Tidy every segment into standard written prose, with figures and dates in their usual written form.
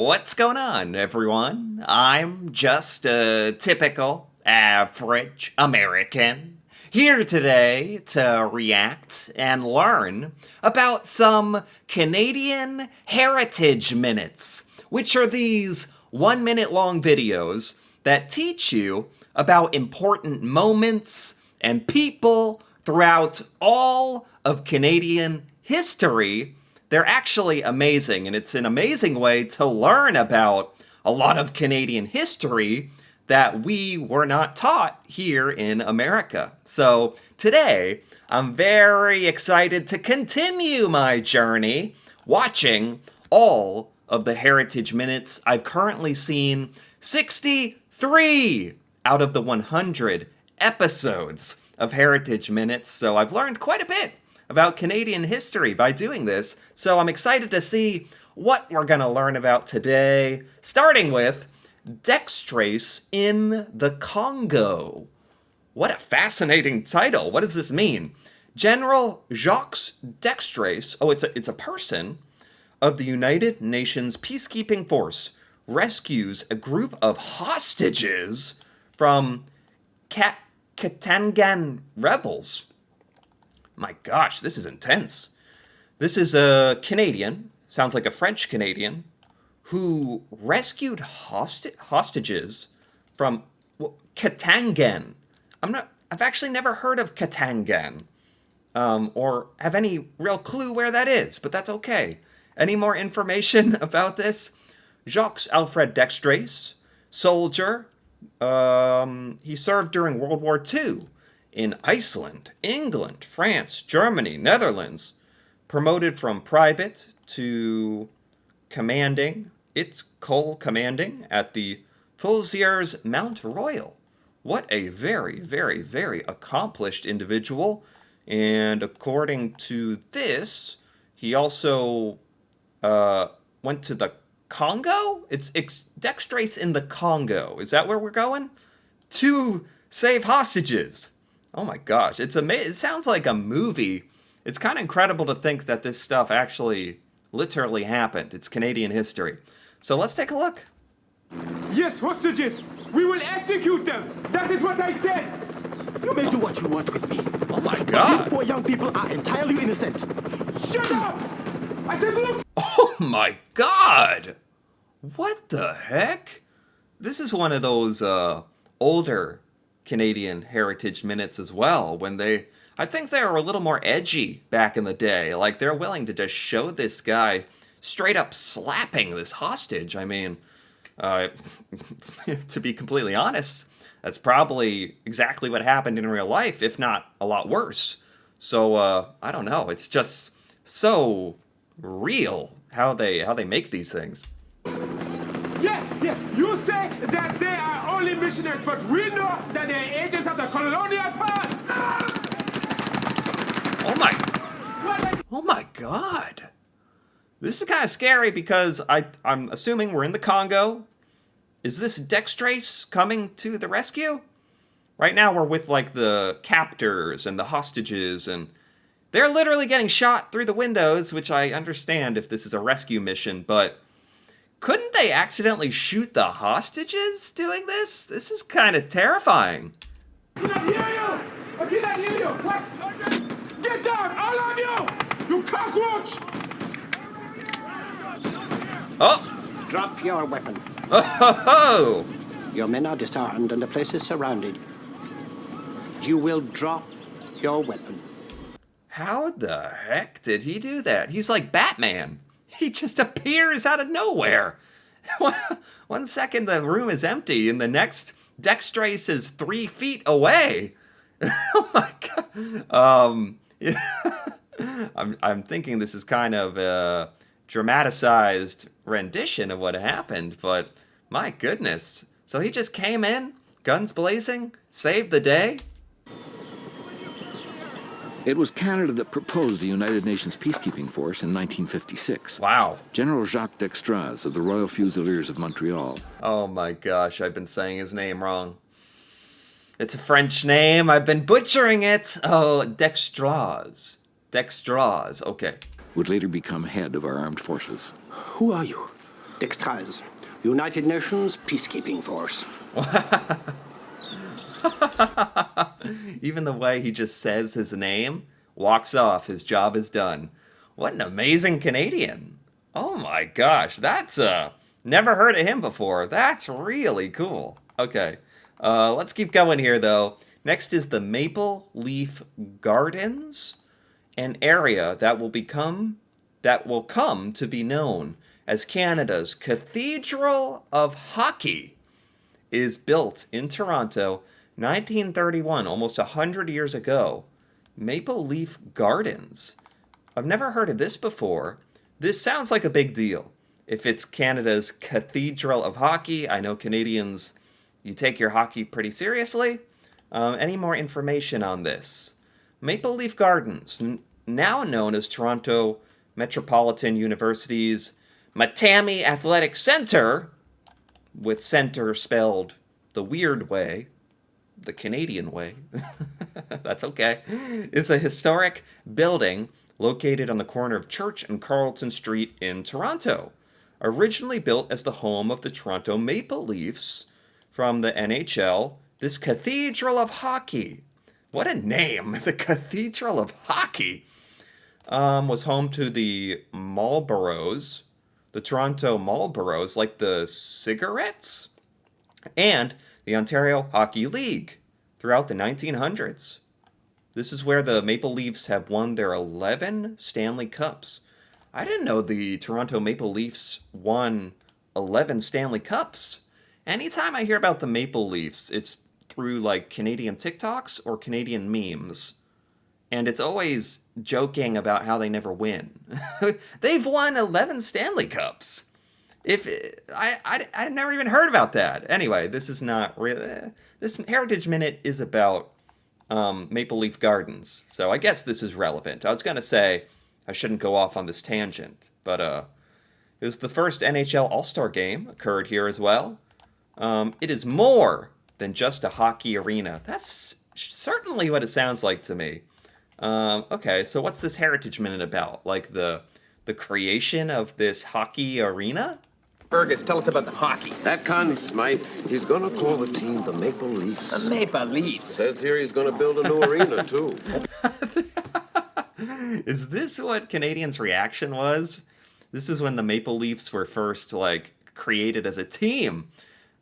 What's going on, everyone? I'm just a typical, average American, here today to react and learn about some Canadian Heritage Minutes, which are these 1-minute long videos that teach you about important moments and people throughout all of Canadian history. They're actually amazing, and it's an amazing way to learn about a lot of Canadian history that we were not taught here in America. So today, I'm very excited to continue my journey watching all of the Heritage Minutes. I've currently seen 63 out of the 100 episodes of Heritage Minutes, so I've learned quite a bit about Canadian history by doing this, so I'm excited to see what we're going to learn about today, starting with Dextraze in the Congo. What a fascinating title. What does this mean? General Jacques Dextraze, it's a person of the United Nations Peacekeeping Force, rescues a group of hostages from Katangan rebels. My gosh, this is intense. This is a Canadian, sounds like a French Canadian, who rescued hostages from Katangan. I've actually never heard of Katangan, or have any real clue where that is, but that's okay. Any more information about this? Jacques Alfred Dextraze, soldier. He served during World War II. In Iceland, England, France, Germany, Netherlands, promoted from private to commanding. It's Cole commanding at the Fusiliers Mount Royal. What a very, very, very accomplished individual. And according to this, he also went to the Congo? It's Dextraze in the Congo. Is that where we're going? To save hostages. Oh my gosh, it's amazing. It sounds like a movie. It's kind of incredible to think that this stuff actually literally happened. It's Canadian history. So let's take a look. Yes, hostages! We will execute them! That is what I said! You may do what you want with me. Oh my But god. these poor young people are entirely innocent. Shut up! I said look! Oh my god! What the heck? This is one of those older Canadian Heritage Minutes as well, when I think they were a little more edgy back in the day. Like, they're willing to just show this guy straight up slapping this hostage. I mean, to be completely honest, that's probably exactly what happened in real life, if not a lot worse. So, I don't know. It's just so real how they make these things. Yes, you say that they are only missionaries, but we know that they are agents of the colonial past! Oh my god. This is kind of scary because I'm assuming we're in the Congo. Is this Dextraze coming to the rescue? Right now we're with like the captors and the hostages, and they're literally getting shot through the windows, which I understand if this is a rescue mission, but couldn't they accidentally shoot the hostages doing this? This is kind of terrifying. I cannot hear you! I cannot hear you! What? Get down, all of you! You cockroach! Oh! Drop your weapon. Oh! Your men are disarmed and the place is surrounded. You will drop your weapon. How the heck did he do that? He's like Batman. He just appears out of nowhere. 1 second the room is empty, and the next Dextraze is 3 feet away. Oh my god. I'm thinking this is kind of a dramatized rendition of what happened, but my goodness. So he just came in, guns blazing, saved the day. It was Canada that proposed the United Nations Peacekeeping Force in 1956. Wow. General Jacques Dextraze of the Royal Fusiliers of Montreal. Oh my gosh, I've been saying his name wrong. It's a French name. I've been butchering it. Oh, Dextraze. Dextraze, okay. Would later become head of our armed forces. Who are you? Dextraze, United Nations Peacekeeping Force. Even the way he just says his name, walks off, his job is done. What an amazing Canadian. Oh my gosh, that's never heard of him before. That's really cool. Okay, let's keep going here though. Next is the Maple Leaf Gardens, an area that will come to be known as Canada's Cathedral of Hockey, is built in Toronto, 1931, almost 100 years ago. Maple Leaf Gardens. I've never heard of this before. This sounds like a big deal. If it's Canada's Cathedral of Hockey, I know Canadians, you take your hockey pretty seriously. Any more information on this? Maple Leaf Gardens, now known as Toronto Metropolitan University's Matami Athletic Center, with center spelled the weird way, the Canadian way, that's okay, is a historic building located on the corner of Church and Carleton Street in Toronto. Originally built as the home of the Toronto Maple Leafs from the NHL, this Cathedral of Hockey, what a name, the Cathedral of Hockey, was home to the Marlboros, the Toronto Marlboros, like the cigarettes, and the Ontario Hockey League throughout the 1900s. This is where the Maple Leafs have won their 11 Stanley Cups. I didn't know the Toronto Maple Leafs won 11 Stanley Cups. Anytime I hear about the Maple Leafs, it's through like Canadian TikToks or Canadian memes. And it's always joking about how they never win. They've won 11 Stanley Cups. I never even heard about that. Anyway, this is not really... This Heritage Minute is about Maple Leaf Gardens. So I guess this is relevant. I was going to say I shouldn't go off on this tangent. But it was the first NHL All-Star game occurred here as well. It is more than just a hockey arena. That's certainly what it sounds like to me. Okay, so what's this Heritage Minute about? Like the creation of this hockey arena? Fergus, tell us about the hockey. That Conn Smythe, he's going to call the team the Maple Leafs. The Maple Leafs? Says here he's going to build a new arena, too. Is this what Canadians' reaction was? This is when the Maple Leafs were first, like, created as a team.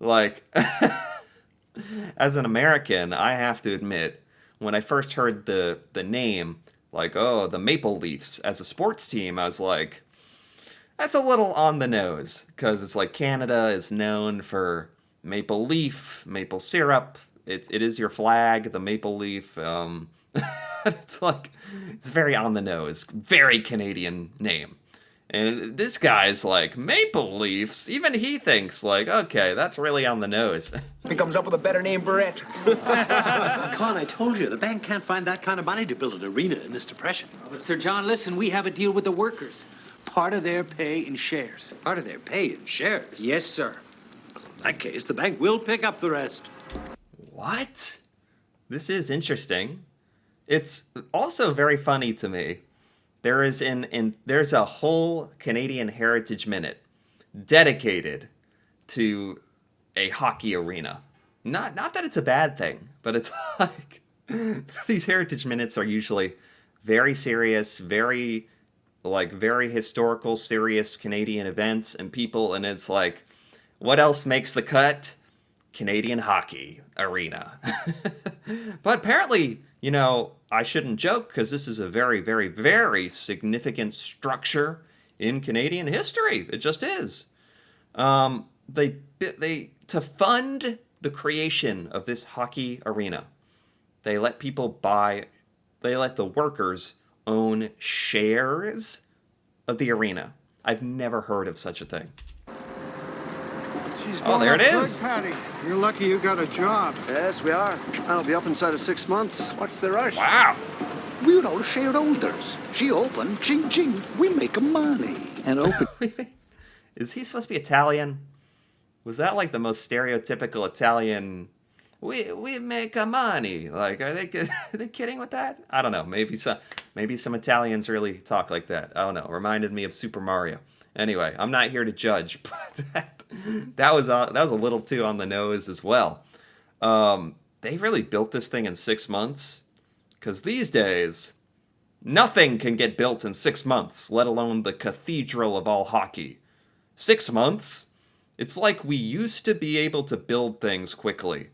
Like, as an American, I have to admit, when I first heard the name, like, oh, the Maple Leafs as a sports team, I was like, that's a little on the nose, because it's like Canada is known for maple leaf, maple syrup. It is your flag, the maple leaf. It's like, it's very on the nose, very Canadian name. And this guy's like, Maple Leafs? Even he thinks, like, okay, that's really on the nose. He comes up with a better name for it. Con, I told you, the bank can't find that kind of money to build an arena in this depression. But, Sir John, listen, we have a deal with the workers. Part of their pay in shares. Part of their pay in shares? Yes, sir. In that case, the bank will pick up the rest. What? This is interesting. It's also very funny to me. There's a whole Canadian Heritage Minute dedicated to a hockey arena. Not that it's a bad thing, but it's like these Heritage Minutes are usually very serious, very historical, serious Canadian events and people, and it's like, what else makes the cut? Canadian hockey arena. But apparently, I shouldn't joke, because this is a very, very, very significant structure in Canadian history. It just is. They to fund the creation of this hockey arena, they let the workers own shares of the arena. I've never heard of such a thing. She's Oh, there it is. Good, Patty. You're lucky you got a job. Yes, we are. I'll be up inside of 6 months. What's the rush? Wow. We're all shareholders. She open, ching ching, we make money. And open. Is he supposed to be Italian? Was that like the most stereotypical Italian? We make money. Like, are they kidding with that? I don't know. Maybe some Italians really talk like that. I don't know. Reminded me of Super Mario. Anyway, I'm not here to judge, but that was a little too on the nose as well. They really built this thing in 6 months, because these days, nothing can get built in 6 months, let alone the cathedral of all hockey. 6 months? It's like we used to be able to build things quickly,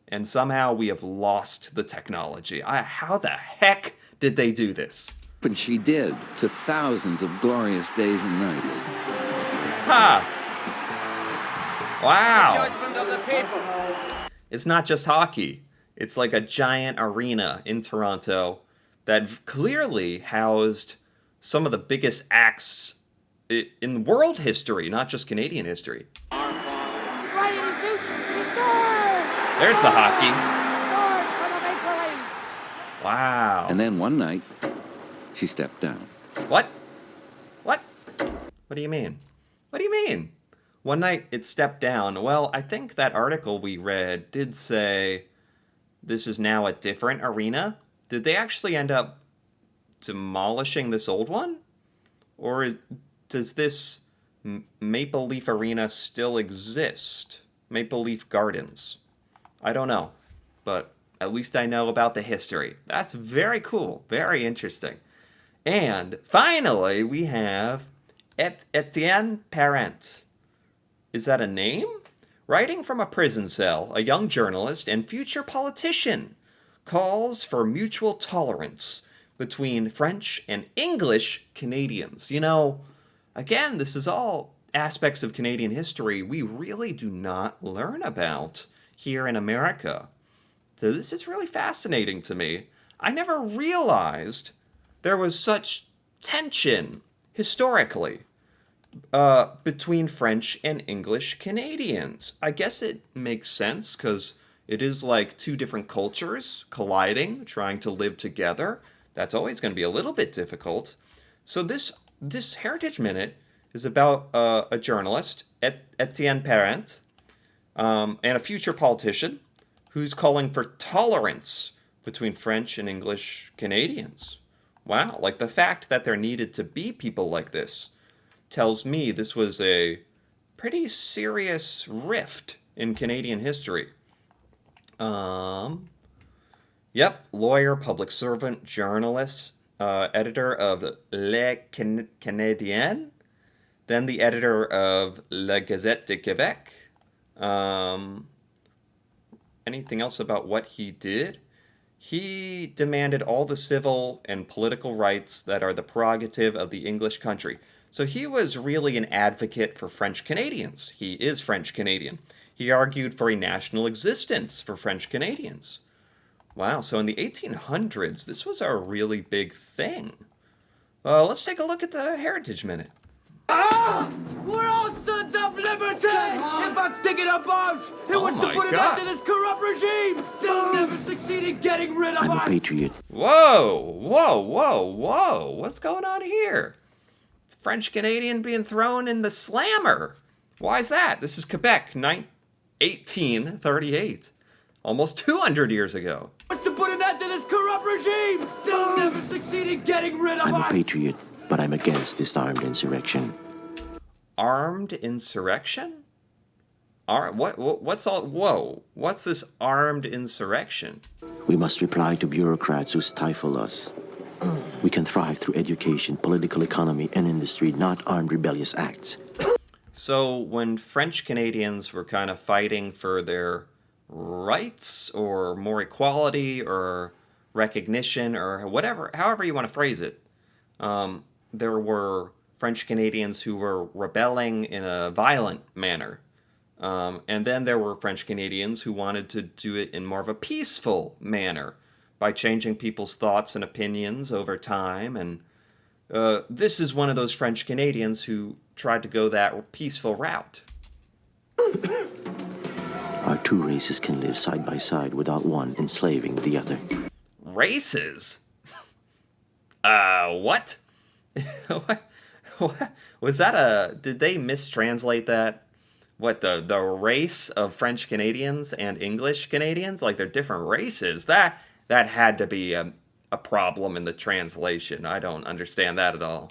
and somehow we have lost the technology. How the heck did they do this? But she did, to thousands of glorious days and nights. Ha! Wow! Judgment of the people. It's not just hockey. It's like a giant arena in Toronto that clearly housed some of the biggest acts in world history, not just Canadian history. There's the hockey. Wow. And then one night, she stepped down. What? What? What do you mean? What do you mean? One night it stepped down. Well, I think that article we read did say this is now a different arena. Did they actually end up demolishing this old one? Or does this Maple Leaf Arena still exist? Maple Leaf Gardens? I don't know. But at least I know about the history. That's very cool. Very interesting. And finally, we have Étienne Parent. Is that a name? Writing from a prison cell, a young journalist and future politician calls for mutual tolerance between French and English Canadians. You know, again, this is all aspects of Canadian history we really do not learn about here in America. So this is really fascinating to me. I never realized there was such tension historically between French and English Canadians. I guess it makes sense because it is like two different cultures colliding, trying to live together. That's always going to be a little bit difficult. So this Heritage Minute is about a journalist, Étienne Parent, and a future politician who's calling for tolerance between French and English Canadians. Wow, like the fact that there needed to be people like this tells me this was a pretty serious rift in Canadian history. Yep, lawyer, public servant, journalist, editor of Le Canadien, then the editor of La Gazette de Quebec. Anything else about what he did? He demanded all the civil and political rights that are the prerogative of the English country. So he was really an advocate for French Canadians. He is French Canadian. He argued for a national existence for French Canadians. Wow, so in the 1800s, this was a really big thing. Let's take a look at the Heritage Minute. We're all sons of liberty! If I'm sticking up arms, it was to put an end to this corrupt regime! They'll never succeed in getting rid of us! I'm a patriot. Whoa! What's going on here? French Canadian being thrown in the slammer. Why is that? This is Quebec, 1838. Almost 200 years ago. Was to put an end to this corrupt regime! They'll never succeed in getting rid of us! I'm a patriot, but I'm against this armed insurrection. Armed insurrection? What's this armed insurrection? We must reply to bureaucrats who stifle us. We can thrive through education, political economy, and industry, not armed rebellious acts. So when French Canadians were kind of fighting for their rights or more equality or recognition or whatever, however you want to phrase it, there were French Canadians who were rebelling in a violent manner. And then there were French Canadians who wanted to do it in more of a peaceful manner by changing people's thoughts and opinions over time. And this is one of those French Canadians who tried to go that peaceful route. Our two races can live side by side without one enslaving the other. Races? What? What? Was that did they mistranslate that? What, the race of French Canadians and English Canadians? Like they're different races. That had to be a problem in the translation. I don't understand that at all.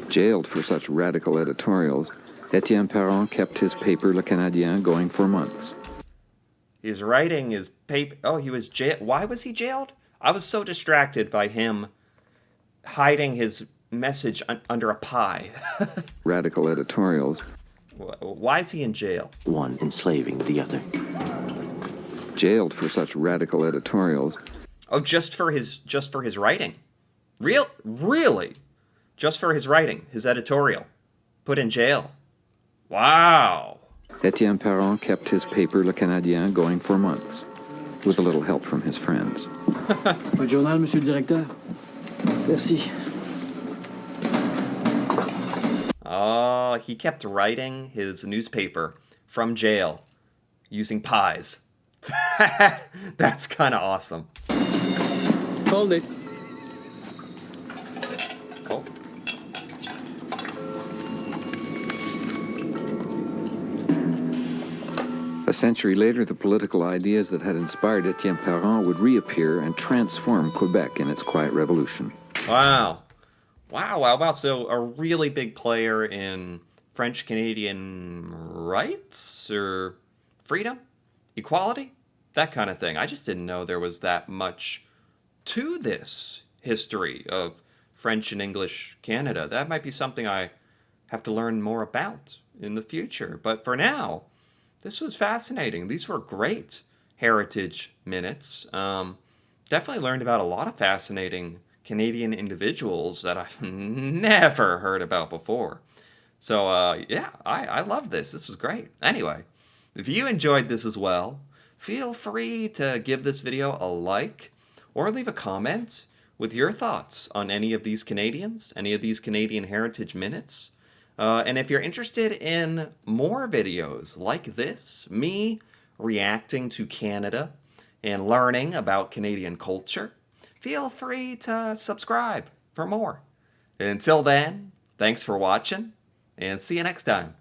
Jailed for such radical editorials, Étienne Perron kept his paper Le Canadien going for months. He's writing his paper. Oh, he was jailed. Why was he jailed? I was so distracted by him hiding his message under a pie. Radical editorials. Why is he in jail? One enslaving the other. Jailed for such radical editorials. Oh, just for his writing. Really? Just for his writing, his editorial. Put in jail. Wow. Étienne Perron kept his paper Le Canadien going for months, with a little help from his friends. Votre journal, monsieur le directeur. Merci. Oh, he kept writing his newspaper from jail using pies. That's kind of awesome. Hold it. Oh. A century later, the political ideas that had inspired Étienne Perron would reappear and transform Quebec in its quiet revolution. Wow. Wow. So a really big player in French-Canadian rights or freedom, equality, that kind of thing. I just didn't know there was that much to this history of French and English Canada. That might be something I have to learn more about in the future. But for now, this was fascinating. These were great heritage minutes. Definitely learned about a lot of fascinating Canadian individuals that I've never heard about before. So, yeah, I love this. This was great. Anyway, if you enjoyed this as well, feel free to give this video a like or leave a comment with your thoughts on any of these Canadians, any of these Canadian Heritage Minutes. And if you're interested in more videos like this, me reacting to Canada and learning about Canadian culture, feel free to subscribe for more. Until then, thanks for watching, and see you next time.